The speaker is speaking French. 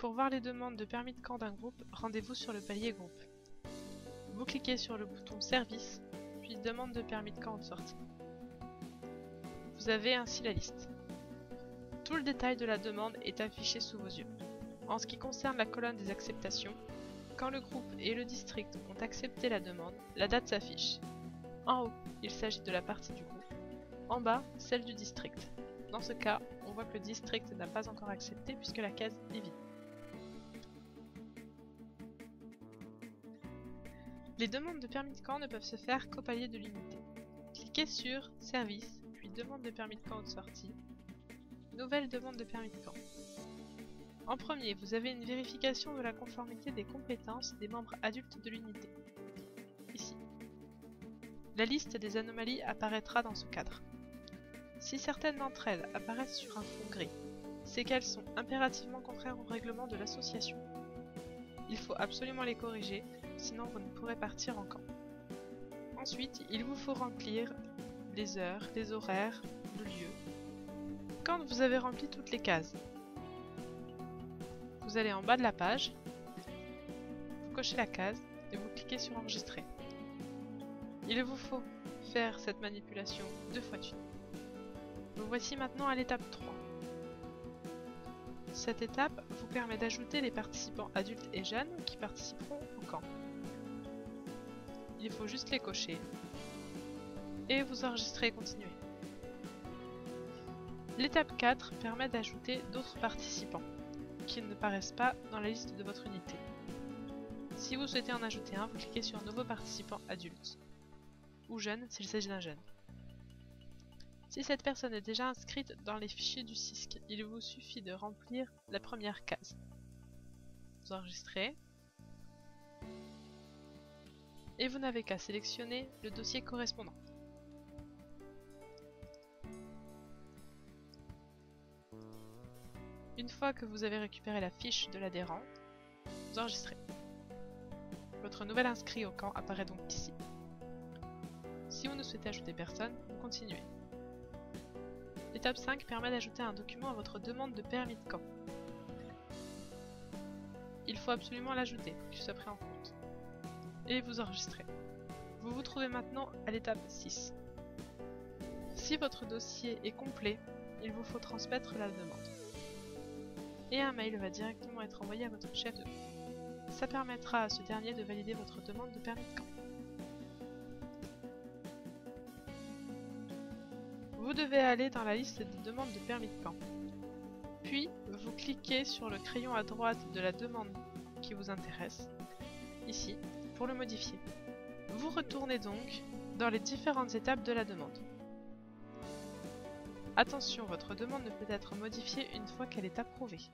Pour voir les demandes de permis de camp d'un groupe, rendez-vous sur le palier groupe. Vous cliquez sur le bouton Service, puis Demande de permis de camp de sortie. Vous avez ainsi la liste. Tout le détail de la demande est affiché sous vos yeux. En ce qui concerne la colonne des acceptations, quand le groupe et le district ont accepté la demande, la date s'affiche. En haut, il s'agit de la partie du groupe. En bas, celle du district. Dans ce cas, on voit que le district n'a pas encore accepté puisque la case est vide. Les demandes de permis de camp ne peuvent se faire qu'au palier de l'unité. Cliquez sur Service, puis Demande de permis de camp de sortie. Nouvelle demande de permis de camp. En premier, vous avez une vérification de la conformité des compétences des membres adultes de l'unité. Ici. La liste des anomalies apparaîtra dans ce cadre. Si certaines d'entre elles apparaissent sur un fond gris, c'est qu'elles sont impérativement contraires au règlement de l'association. Il faut absolument les corriger, sinon vous ne pourrez partir en camp. Ensuite, il vous faut remplir les heures, les horaires, le lieu. Quand vous avez rempli toutes les cases, vous allez en bas de la page, vous cochez la case et vous cliquez sur Enregistrer. Il vous faut faire cette manipulation 2 fois de suite. Vous voici maintenant à l'étape 3. Cette étape vous permet d'ajouter les participants adultes et jeunes qui participeront au camp. Il faut juste les cocher et vous enregistrer et continuer. L'étape 4 permet d'ajouter d'autres participants qui ne paraissent pas dans la liste de votre unité. Si vous souhaitez en ajouter un, vous cliquez sur Nouveau participant adulte ou jeune s'il s'agit d'un jeune. Si cette personne est déjà inscrite dans les fichiers du CISC, il vous suffit de remplir la première case. Vous enregistrez et vous n'avez qu'à sélectionner le dossier correspondant. Une fois que vous avez récupéré la fiche de l'adhérent, vous enregistrez. Votre nouvel inscrit au camp apparaît donc ici. Si vous ne souhaitez ajouter personne, vous continuez. L'étape 5 permet d'ajouter un document à votre demande de permis de camp. Il faut absolument l'ajouter pour qu'il soit pris en compte. Et vous enregistrez. Vous vous trouvez maintenant à l'étape 6. Si votre dossier est complet, il vous faut transmettre la demande. Et un mail va directement être envoyé à votre chef de groupe. Ça permettra à ce dernier de valider votre demande de permis de camp. Vous devez aller dans la liste des demandes de permis de camp. Puis, vous cliquez sur le crayon à droite de la demande qui vous intéresse, ici, pour le modifier. Vous retournez donc dans les différentes étapes de la demande. Attention, votre demande ne peut être modifiée une fois qu'elle est approuvée.